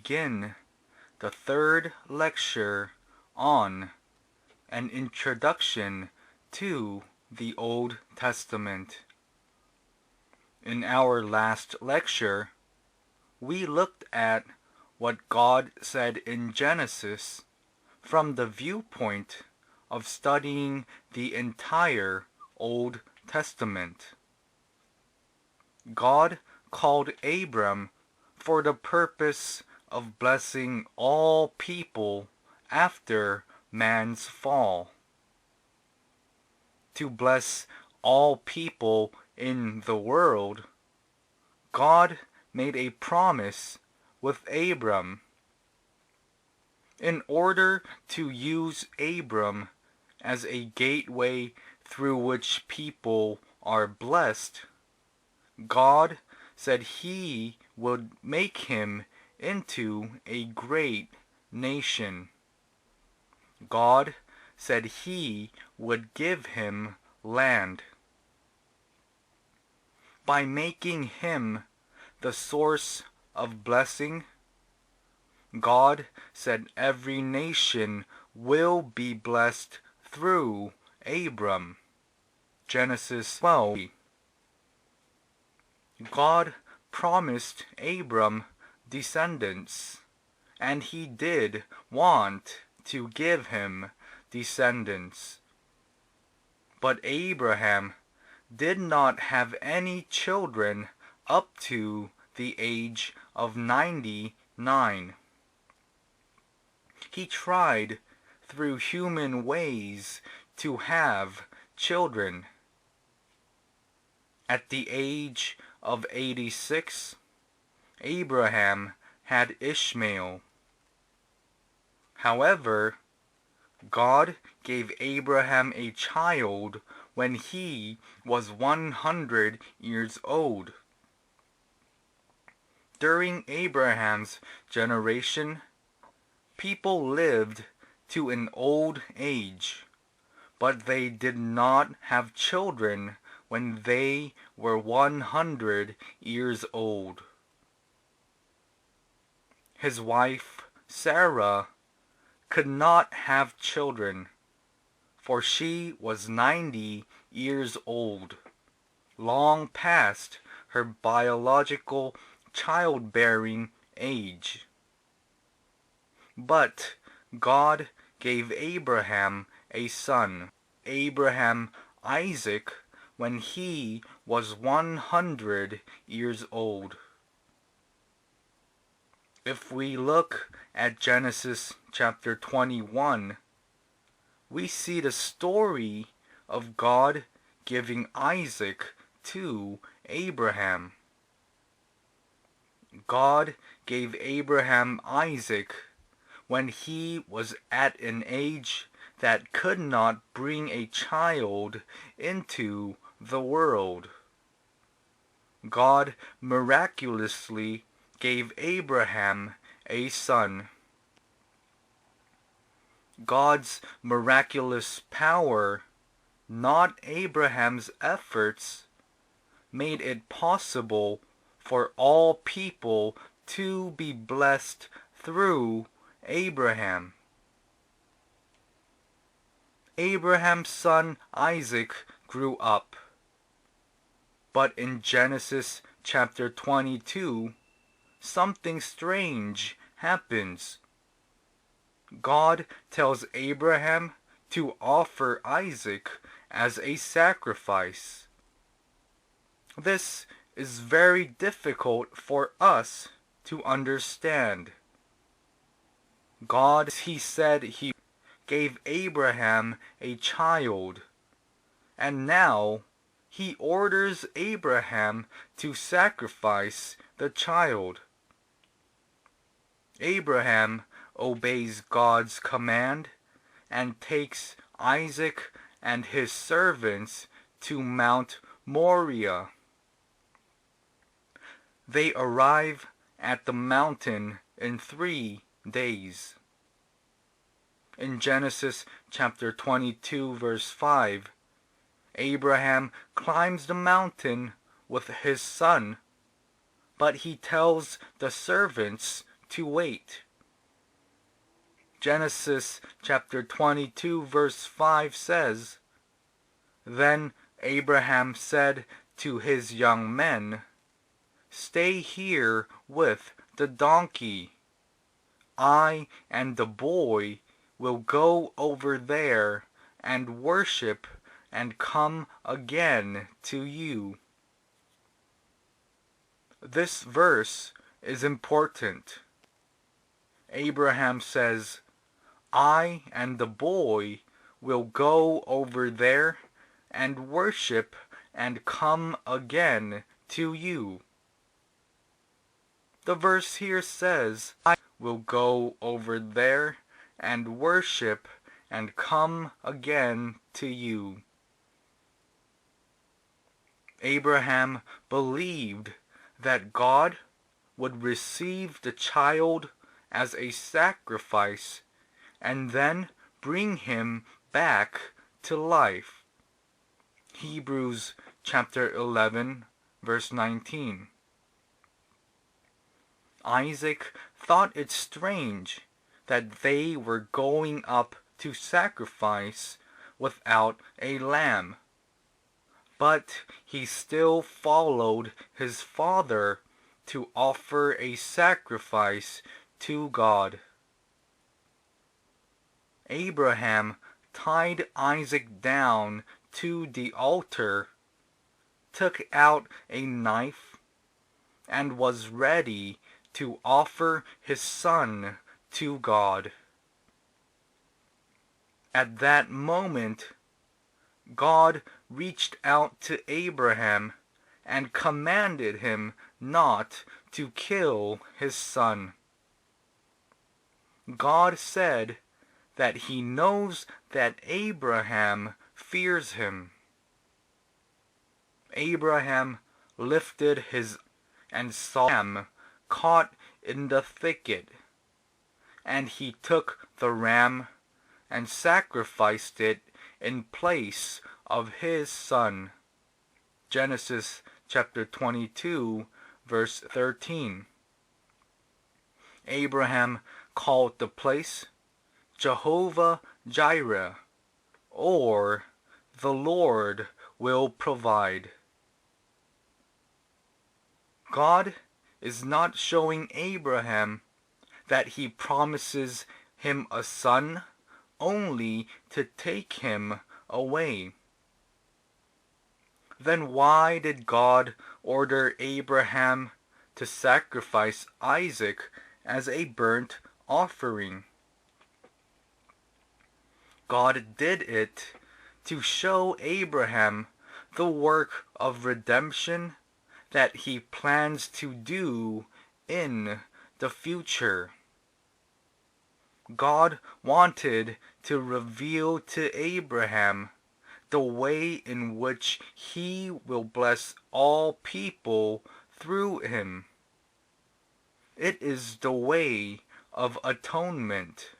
begin the third lecture on an introduction to the Old Testament. In our last lecture, we looked at what God said in Genesis from the viewpoint of studying the entire Old Testament. God called Abram for the purpose of blessing all people after man's fall. To bless all people in the world, God made a promise with Abram. In order to use Abram as a gateway through which people are blessed, God said He would make him into a great nation. God said He would give him land. By making him the source of blessing, God said every nation will be blessed through Abram. Genesis 12. God promised Abram descendants, and He did want to give him descendants. But Abraham did not have any children up to the age of 99. He tried through human ways to have children. At the age of 86, Abraham had Ishmael. However, God gave Abraham a child when he was 100 years old. During Abraham's generation, people lived to an old age, but they did not have children when they were 100 years old. His wife, Sarah, could not have children, for she was 90 years old, long past her biological childbearing age. But God gave Abraham a son, Isaac, when he was 100 years old. If we look at Genesis chapter 21, we see the story of God giving Isaac to Abraham. God gave Abraham Isaac when he was at an age that could not bring a child into the world. God miraculously gave Abraham a son. God's miraculous power, not Abraham's efforts, made it possible for all people to be blessed through Abraham. Abraham's son Isaac grew up. But in Genesis chapter 22, something strange happens. God tells Abraham to offer Isaac as a sacrifice. This is very difficult for us to understand. God, He said He gave Abraham a child, and now He orders Abraham to sacrifice the child. Abraham obeys God's command and takes Isaac and his servants to Mount Moriah. They arrive at the mountain in 3 days. In Genesis chapter 22 verse 5, Abraham climbs the mountain with his son, but he tells the servants to wait. Genesis chapter 22 verse 5 says, "Then Abraham said to his young men, 'Stay here with the donkey. I and the boy will go over there and worship and come again to you.'" This verse is important. Abraham says, "I and the boy will go over there and worship and come again to you." The verse here says, "I will go over there and worship and come again to you." Abraham believed that God would receive the child as a sacrifice and then bring him back to life. Hebrews chapter 11 verse 19. Isaac thought it strange that they were going up to sacrifice without a lamb, but he still followed his father to offer a sacrifice to God. Abraham tied Isaac down to the altar, took out a knife, and was ready to offer his son to God. At that moment, God reached out to Abraham and commanded him not to kill his son. God said that he knows that Abraham fears him. Abraham lifted his and saw him caught in the thicket, and he took the ram and sacrificed it in place of his son. Genesis chapter 22 verse 13. Abraham called the place Jehovah Jireh, or the Lord will provide. God is not showing Abraham that he promises him a son only to take him away. Then why did God order Abraham to sacrifice Isaac as a burnt offering? God did it to show Abraham the work of redemption that he plans to do in the future. God wanted to reveal to Abraham the way in which he will bless all people through him. It is the way of atonement.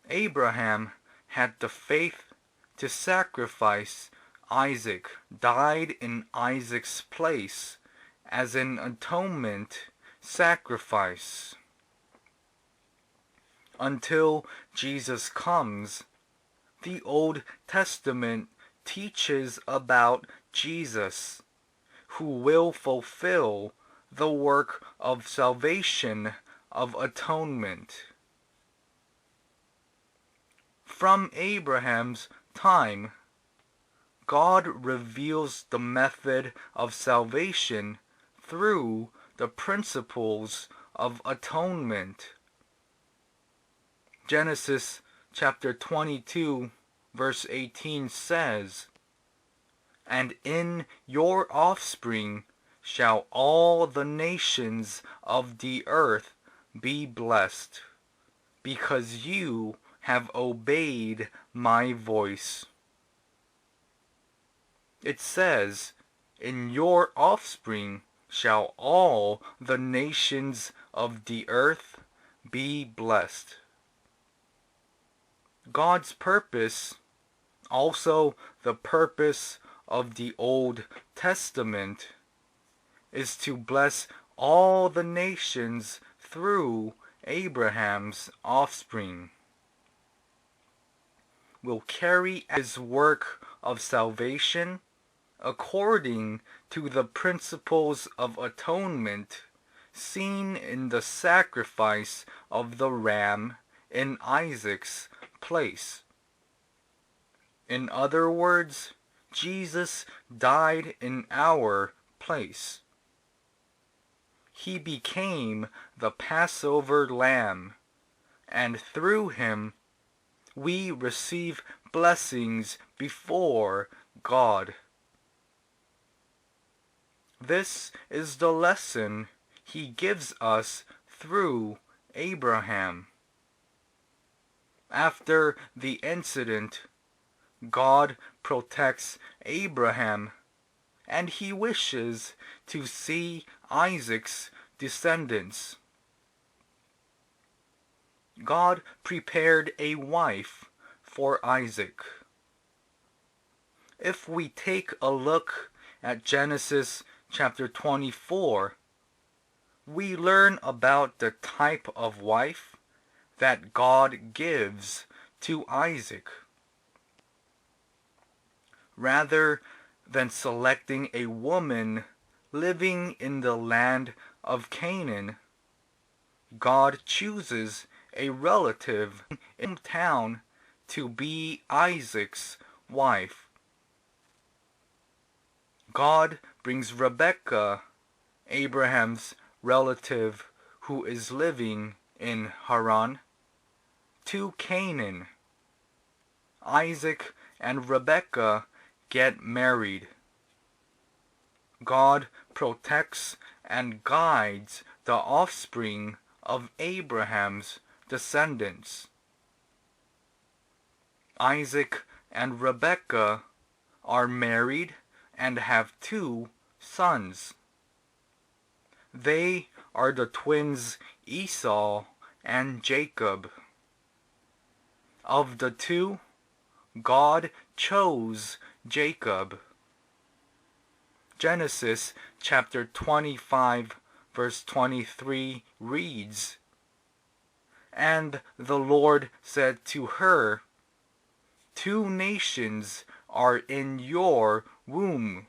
Abraham had the faith to sacrifice Isaac, died in Isaac's place as an atonement sacrifice. Until Jesus comes, the Old Testament teaches about Jesus, who will fulfill the work of salvation, of atonement. From Abraham's time, God reveals the method of salvation through the principles of atonement. Genesis chapter 22 verse 18 says, "And in your offspring shall all the nations of the earth be blessed, because you have obeyed my voice." It says, "In your offspring shall all the nations of the earth be blessed." God's purpose, also the purpose of the Old Testament, is to bless all the nations through Abraham's offspring will carry out his work of salvation according to the principles of atonement seen in the sacrifice of the ram in Isaac's place. In other words, Jesus died in our place. He became the Passover lamb, and through him we receive blessings before God. This is the lesson he gives us through Abraham. After the incident, God protects Abraham, and he wishes to see Isaac's descendants. God prepared a wife for Isaac. If we take a look at Genesis chapter 24, we learn about the type of wife that God gives to Isaac. Rather than selecting a woman living in the land of Canaan, God chooses a relative in town to be Isaac's wife. God brings Rebekah, Abraham's relative who is living in Haran, to Canaan. Isaac and Rebekah get married. God protects and guides the offspring of Abraham's descendants. Isaac and Rebekah are married and have 2 sons. They are the twins Esau and Jacob. Of the 2, God chose Jacob. Genesis chapter 25 verse 23 reads, "And the Lord said to her, 2 nations are in your womb,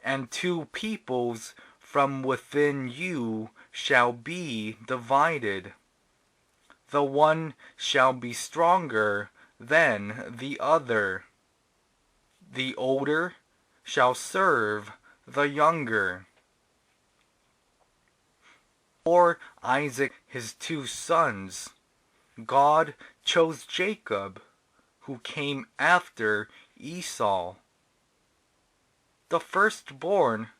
and 2 peoples from within you shall be divided. The one shall be stronger than the other. The older shall serve the younger." For Isaac his 2 sons, God chose Jacob, who came after Esau. The firstborn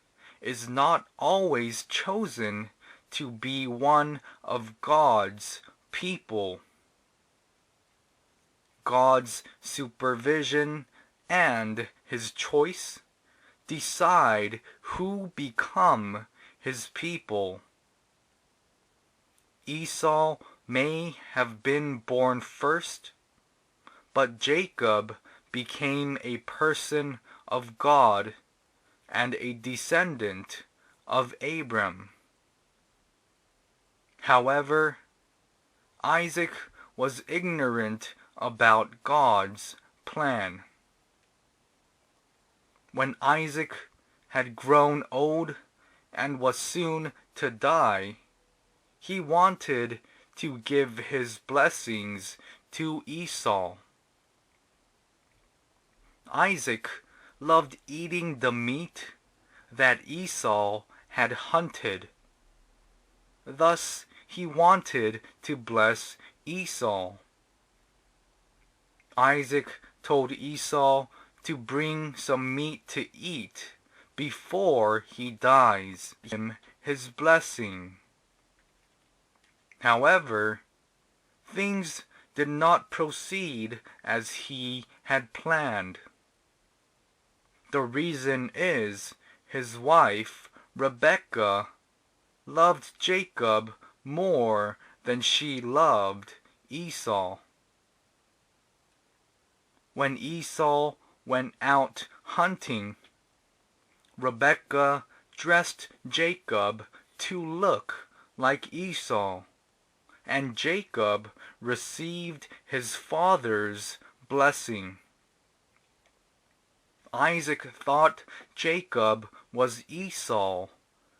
is not always chosen to be one of God's people. God's supervision and his choice decide who become his people. Esau may have been born first, but Jacob became a person of God and a descendant of Abram. However, Isaac was ignorant about God's plan. When Isaac had grown old and was soon to die, he wanted to give his blessings to Esau. Isaac loved eating the meat that Esau had hunted. Thus he wanted to bless Esau. Isaac told Esau to bring some meat to eat before he dies, him his blessing. However, things did not proceed as he had planned. The reason is his wife, Rebekah, loved Jacob more than she loved Esau. When Esau went out hunting, Rebekah dressed Jacob to look like Esau, and Jacob received his father's blessing. Isaac thought Jacob was Esau,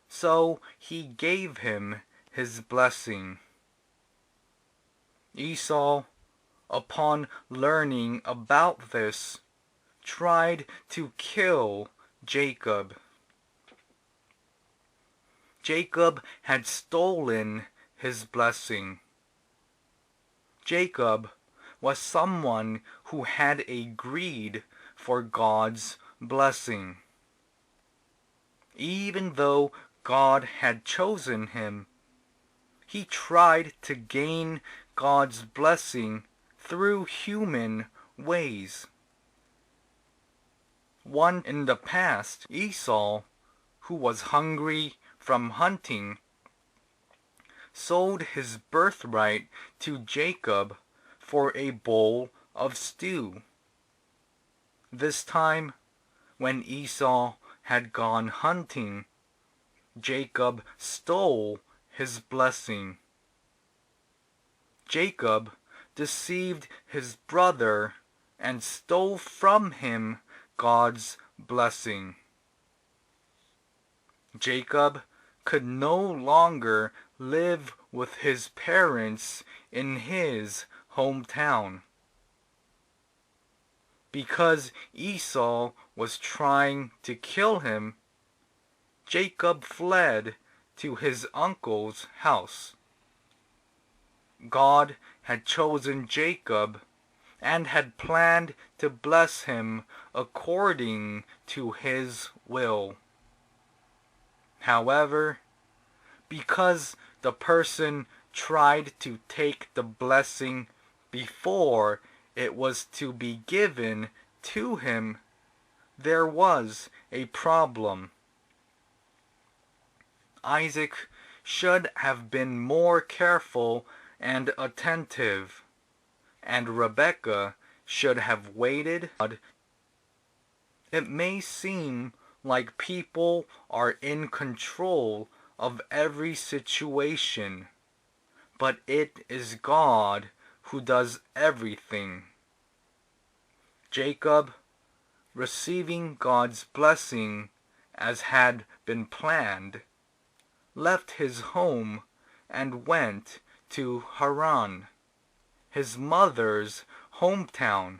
so he gave him his blessing. Esau, upon learning about this, tried to kill Jacob. Jacob had stolen his blessing. Jacob was someone who had a greed for God's blessing. Even though God had chosen him, he tried to gain God's blessing through human ways. One in the past, Esau, who was hungry from hunting, sold his birthright to Jacob for a bowl of stew. This time, when Esau had gone hunting, Jacob stole his blessing. Jacob deceived his brother and stole from him God's blessing. Jacob could no longer live with his parents in his hometown. Because Esau was trying to kill him, Jacob fled to his uncle's house. God had chosen Jacob and had planned to bless him according to his will. However, because the person tried to take the blessing before it was to be given to him, there was a problem. Isaac should have been more careful and attentive, and Rebekah should have waited. It may seem like people are in control of every situation, but it is God who does everything. Jacob, receiving God's blessing as had been planned, left his home and went to Haran, his mother's hometown.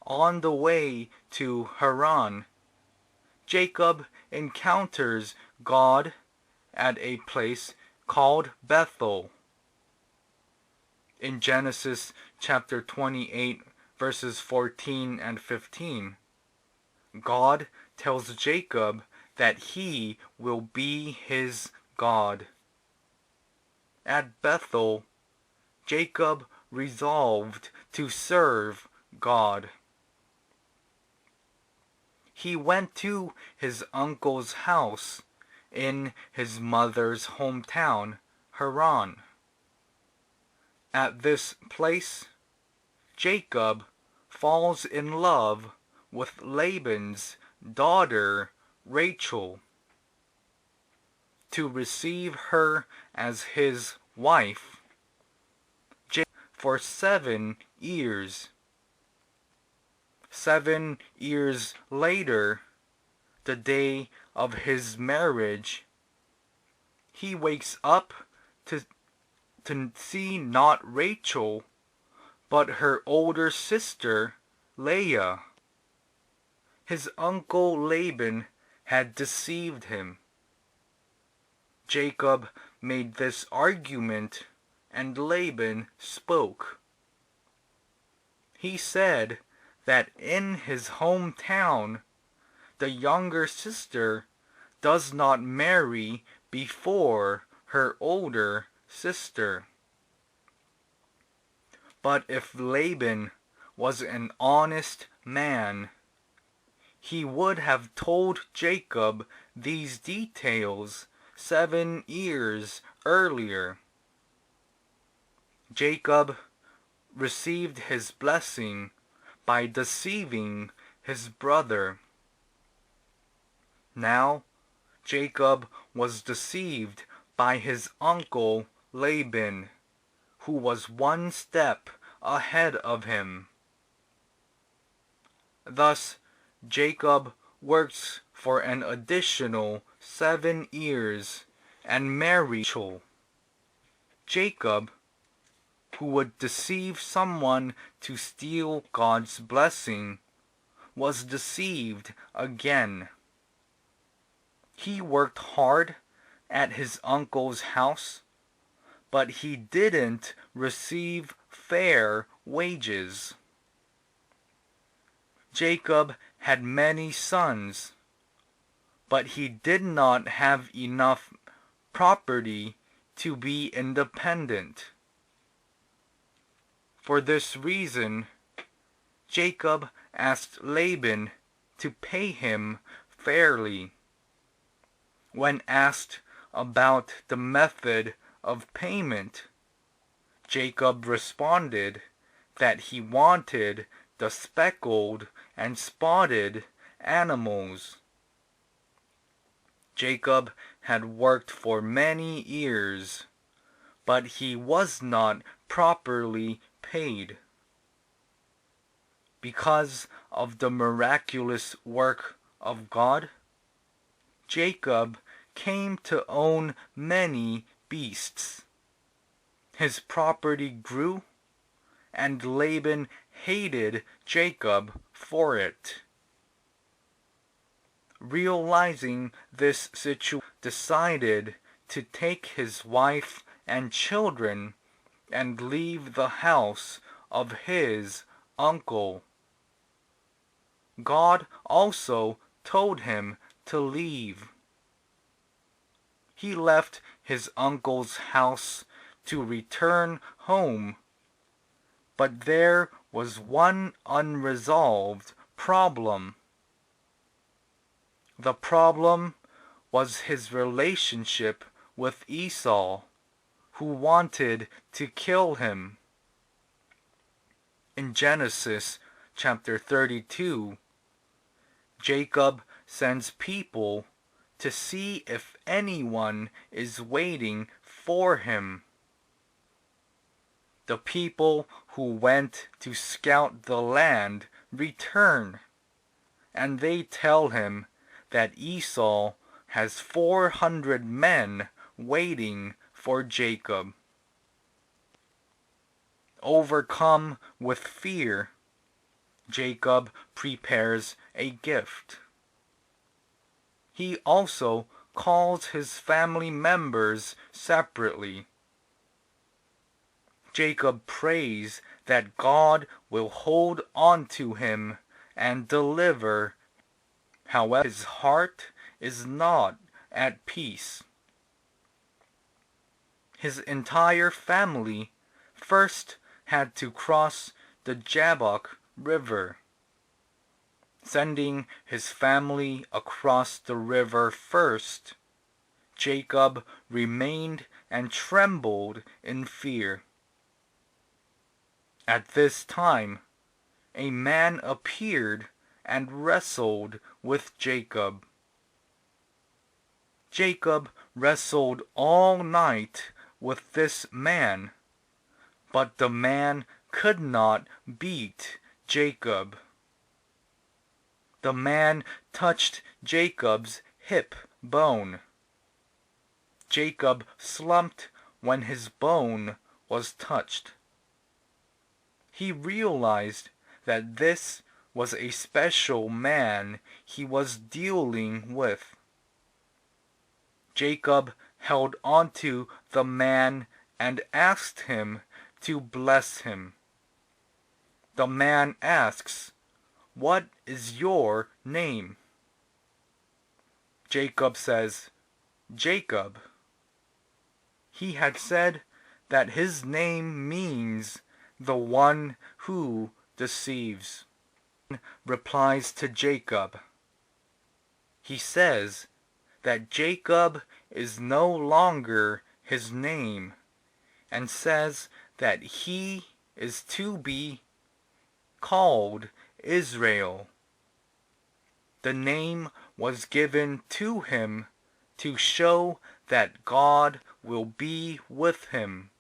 On the way to Haran, Jacob encounters God at a place called Bethel. In Genesis chapter 28, verses 14 and 15, God tells Jacob that he will be his God. At Bethel, Jacob resolved to serve God. He went to his uncle's house in his mother's hometown, Haran. At this place, Jacob falls in love with Laban's daughter, Rachel. To receive her as his wife for 7 years. 7 years later, the day of his marriage, he wakes up to see not Rachel, but her older sister, Leah. His uncle Laban had deceived him. Jacob made this argument, and Laban spoke. He said that in his hometown, the younger sister does not marry before her older sister. But if Laban was an honest man, he would have told Jacob these details 7 years earlier. Jacob received his blessing by deceiving his brother. Now, Jacob was deceived by his uncle Laban, who was one step ahead of him. Thus, Jacob works for an additional 7 years and married Rachel. Jacob, who would deceive someone to steal God's blessing, was deceived again. He worked hard at his uncle's house, but he didn't receive fair wages. Jacob had many sons, but he did not have enough property to be independent. For this reason, Jacob asked Laban to pay him fairly. When asked about the method of payment, Jacob responded that he wanted the speckled and spotted animals. Jacob had worked for many years, but he was not properly paid. Because of the miraculous work of God, Jacob came to own many beasts. His property grew, and Laban hated Jacob for it. Realizing this situation, decided to take his wife and children and leave the house of his uncle. God also told him to leave. He left his uncle's house to return home, but there was one unresolved problem. The problem was his relationship with Esau, who wanted to kill him. In Genesis chapter 32, Jacob sends people to see if anyone is waiting for him. The people who went to scout the land return, and they tell him that Esau has 400 men waiting for Jacob. Overcome with fear, Jacob prepares a gift. He also calls his family members separately. Jacob prays that God will hold on to him and deliver. However, his heart is not at peace. His entire family first had to cross the Jabbok River. Sending his family across the river first, Jacob remained and trembled in fear. At this time, a man appeared and wrestled with Jacob. Jacob wrestled all night with this man, but the man could not beat Jacob. The man touched Jacob's hip bone. Jacob slumped when his bone was touched. He realized that this was a special man he was dealing with. Jacob held onto the man and asked him to bless him. The man asks, "What is your name?" Jacob says, "Jacob." He had said that his name means the one who deceives. Replies to Jacob. He says that Jacob is no longer his name, and says that he is to be called Israel. The name was given to him to show that God will be with him,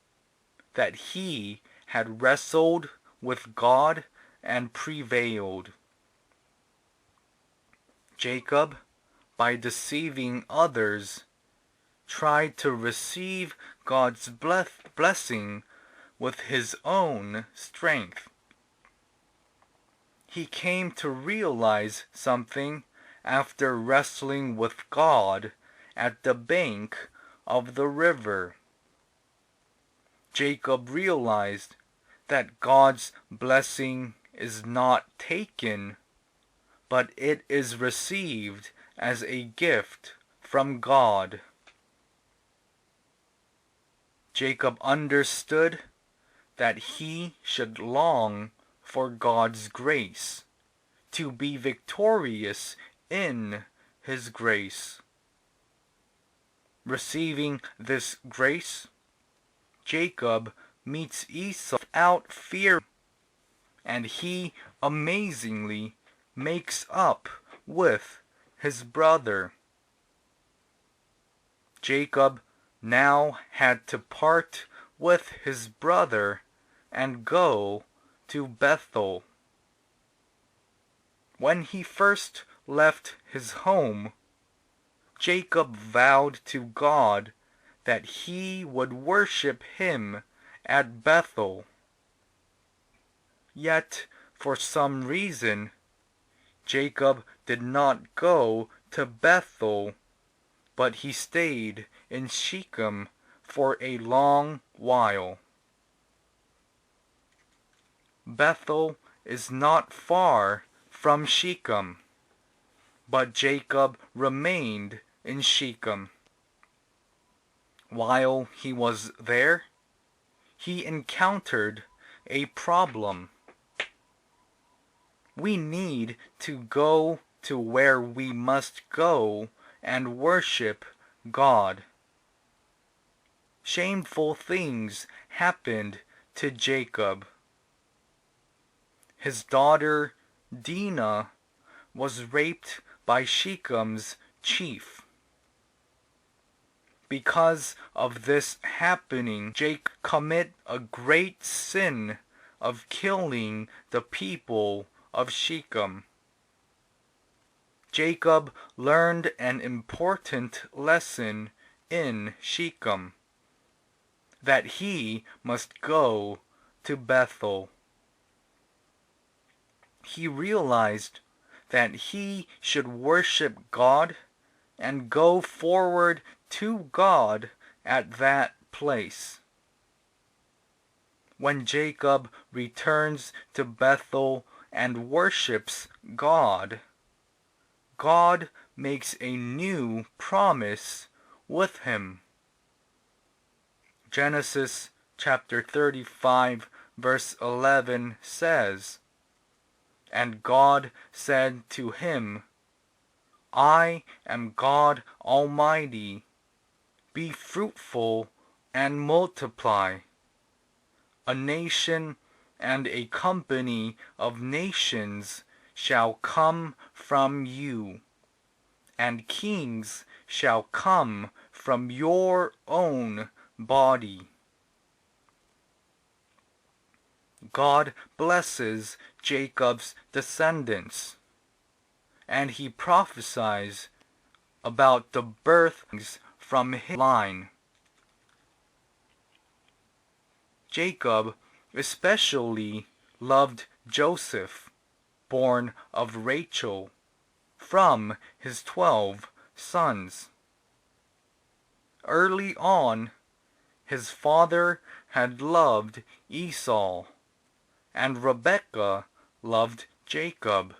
that he had wrestled with God and prevailed. Jacob, by deceiving others, tried to receive God's blessing with his own strength. He came to realize something after wrestling with God at the bank of the river. Jacob realized that God's blessing is not taken, but it is received as a gift from God. Jacob understood that he should long for God's grace, to be victorious in his grace. Receiving this grace, Jacob meets Esau without fear, and he amazingly makes up with his brother. Jacob now had to part with his brother and go to Bethel. When he first left his home, Jacob vowed to God that he would worship him at Bethel. Yet, for some reason, Jacob did not go to Bethel, but he stayed in Shechem for a long while. Bethel is not far from Shechem, but Jacob remained in Shechem. While he was there, he encountered a problem. We need to go to where we must go and worship God. Shameful things happened to Jacob. His daughter Dinah was raped by Shechem's chief. Because of this happening, Jacob committed a great sin of killing the people of Shechem. Jacob learned an important lesson in Shechem, that he must go to Bethel. He realized that he should worship God and go forward to God at that place. When Jacob returns to Bethel and worships God, God makes a new promise with him. Genesis chapter 35 verse 11 says, "And God said to him, I am God Almighty. Be fruitful and multiply. A nation and a company of nations shall come from you, and kings shall come from your own body." God blesses Jacob's descendants, and he prophesies about the births from his line. Jacob especially loved Joseph, born of Rachel, from his 12 sons. Early on, his father had loved Esau, and Rebekah loved Jacob.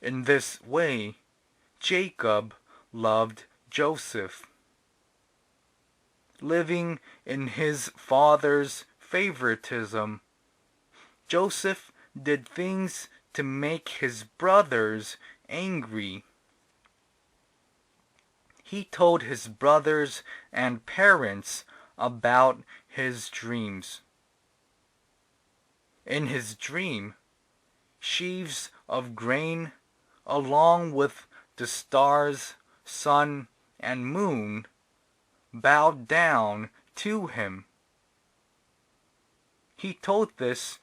In this way, Jacob loved Joseph. Living in his father's favoritism, Joseph did things to make his brothers angry. He told his brothers and parents about his dreams. In his dream, sheaves of grain, along with the stars, sun, and moon bowed down to him. He told this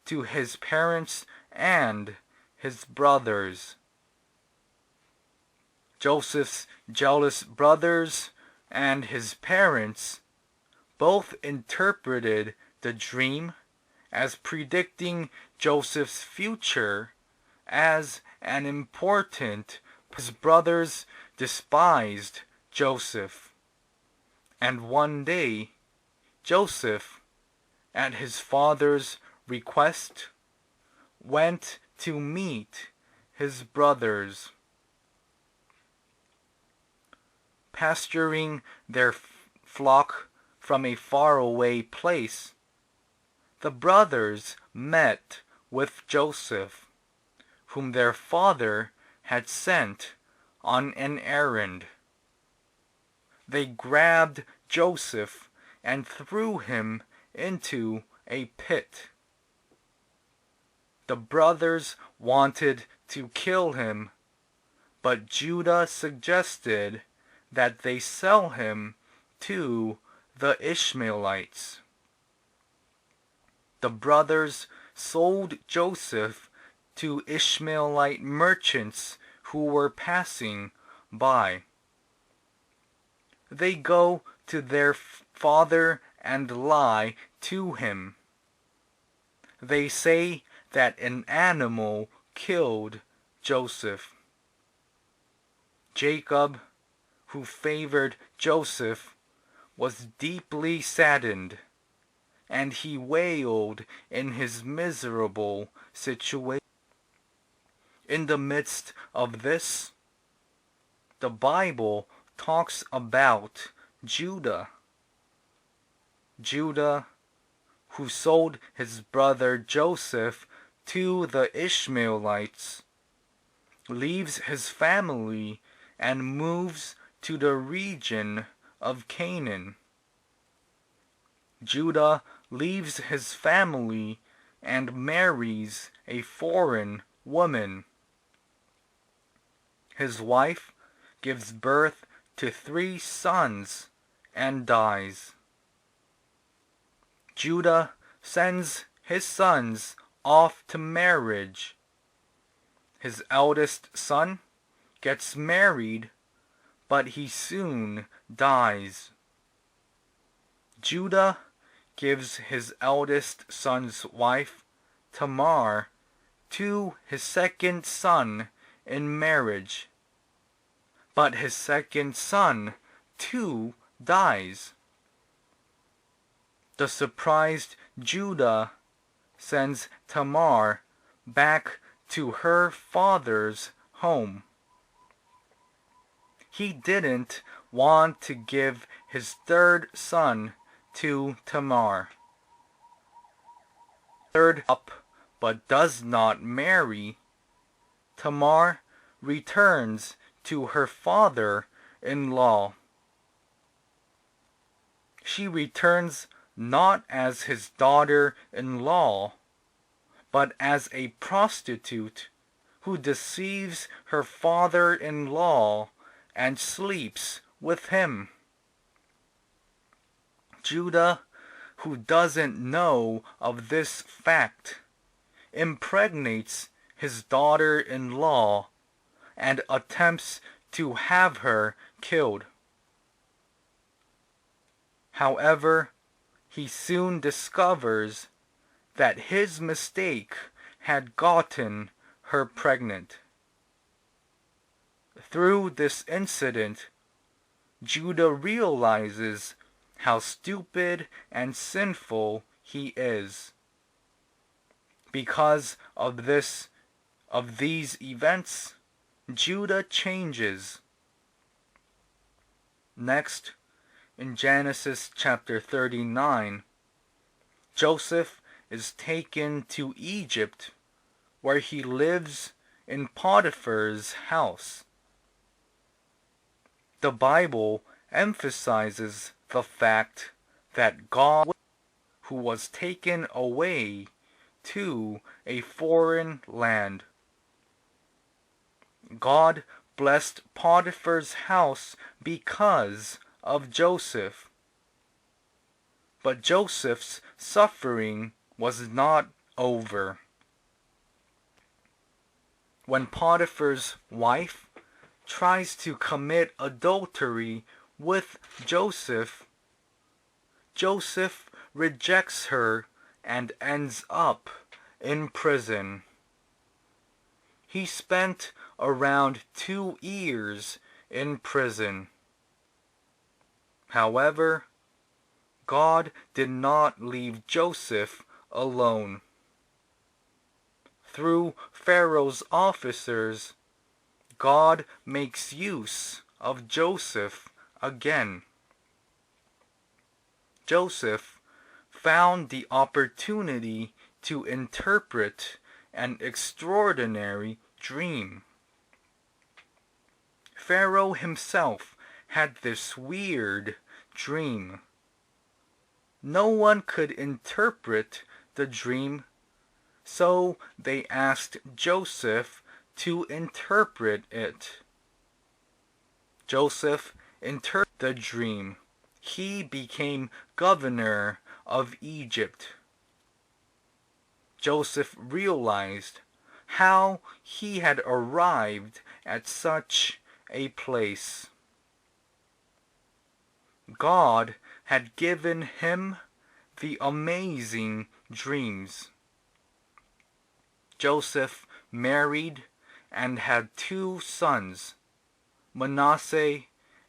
to his parents and his brothers. Joseph's jealous brothers and his parents both interpreted the dream as predicting Joseph's future as an important. His brothers despised Joseph, and one day Joseph, at his father's request, went to meet his brothers. Pasturing their flock from a faraway place, the brothers met with Joseph, whom their father had sent on an errand. They grabbed Joseph and threw him into a pit. The brothers wanted to kill him, but Judah suggested that they sell him to the Ishmaelites. The brothers sold Joseph to Ishmaelite merchants who were passing by. They go to their father and lie to him. They say that an animal killed Joseph. Jacob, who favored Joseph, was deeply saddened, and he wailed in his miserable situation. In the midst of this, the Bible talks about Judah. Judah, who sold his brother Joseph to the Ishmaelites, leaves his family and moves to the region of Canaan. Judah leaves his family and marries a foreign woman. His wife gives birth to 3 sons and dies. Judah sends his sons off to marriage. His eldest son gets married, but he soon dies. Judah gives his eldest son's wife, Tamar, to his second son in marriage. But his second son, too, dies. The surprised Judah sends Tamar back to her father's home. He didn't want to give his third son to Tamar. Third up, but does not marry, Tamar returns to her father-in-law. She returns not as his daughter-in-law, but as a prostitute who deceives her father-in-law and sleeps with him. Judah, who doesn't know of this fact, impregnates his daughter-in-law and attempts to have her killed. However, he soon discovers that his mistake had gotten her pregnant. Through this incident, Judah realizes how stupid and sinful he is. Because of these events, Judah changes. Next, in Genesis chapter 39, Joseph is taken to Egypt, where he lives in Potiphar's house. The Bible emphasizes the fact that God, who was taken away to a foreign land, God blessed Potiphar's house because of Joseph. But Joseph's suffering was not over. When Potiphar's wife tries to commit adultery with Joseph, Joseph rejects her and ends up in prison. He spent around 2 years in prison. However, God did not leave Joseph alone. Through Pharaoh's officers, God makes use of Joseph again. Joseph found the opportunity to interpret an extraordinary dream. Pharaoh himself had this weird dream. No one could interpret the dream, so they asked Joseph to interpret it. Joseph interpreted the dream. He became governor of Egypt. Joseph realized how he had arrived at such a place. God had given him the amazing dreams. Joseph married and had 2 sons, Manasseh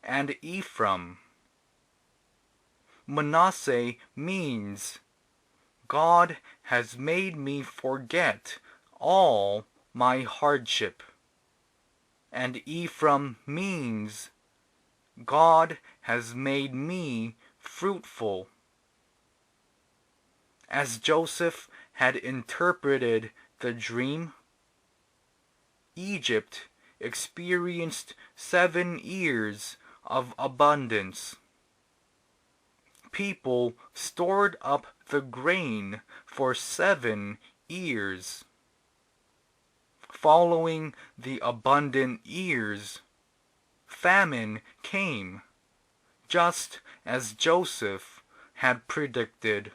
and Ephraim. Manasseh means, God has made me forget all my hardship. And Ephraim means, God has made me fruitful. As Joseph had interpreted the dream, Egypt experienced 7 years of abundance. People stored up the grain for 7 years. Following the abundant years, famine came, just as Joseph had predicted.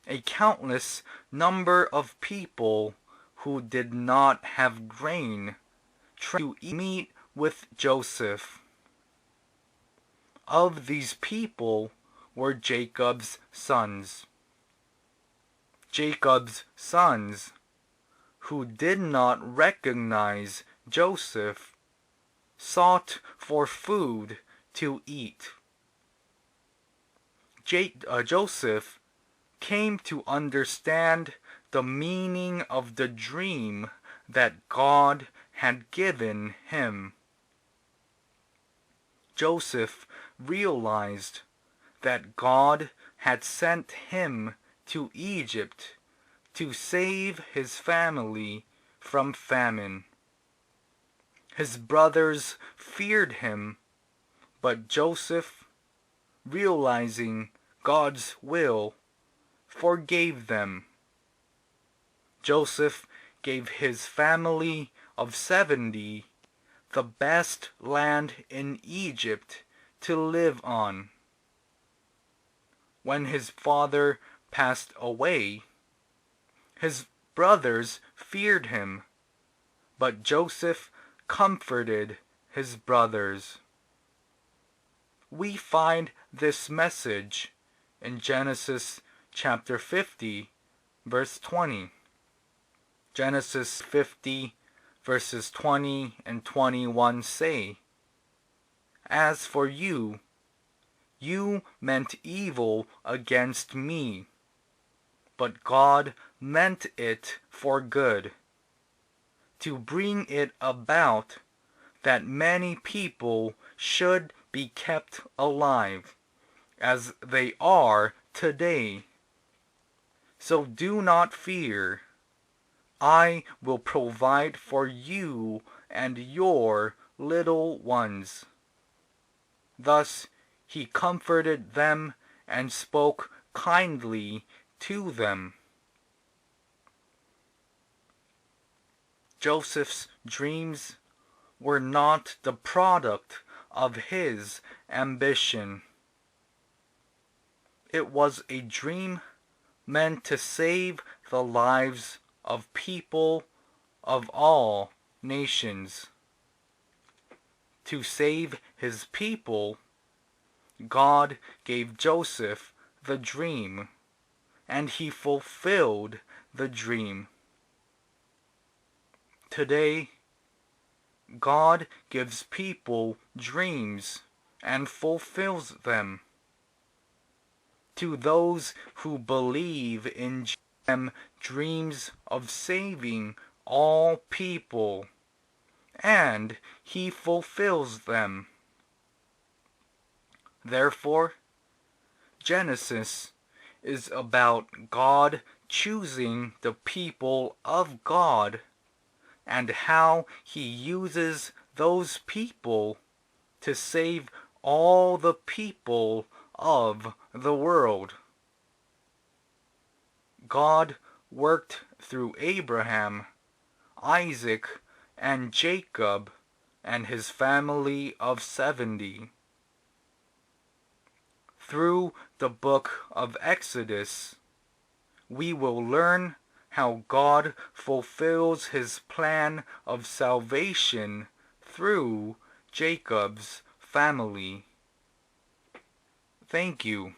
A countless number of people who did not have grain tried to meet with Joseph. Of these people were Jacob's sons. Jacob's sons, who did not recognize Joseph, sought for food to eat. Joseph came to understand the meaning of the dream that God had given him. Joseph realized that God had sent him to Egypt to save his family from famine. His brothers feared him, but Joseph, realizing God's will, forgave them. Joseph gave his family of 70 the best land in Egypt to live on. When his father passed away, his brothers feared him, but Joseph comforted his brothers. We find this message in Genesis chapter 50, verse 20. Genesis 50, verses 20 and 21 say, As for you, you meant evil against me, but God meant it for good, to bring it about that many people should be kept alive, as they are today. So do not fear. I will provide for you and your little ones. Thus he comforted them and spoke kindly to them. Joseph's dreams were not the product of his ambition. It was a dream meant to save the lives of people of all nations. To save his people, God gave Joseph the dream, and he fulfilled the dream. Today, God gives people dreams and fulfills them. To those who believe in them, dreams of saving all people, and he fulfills them. Therefore, Genesis is about God choosing the people of God and how he uses those people to save all the people of the world. God worked through Abraham, Isaac, and Jacob and his family of 70. Through the book of Exodus, we will learn how God fulfills his plan of salvation through Jacob's family. Thank you.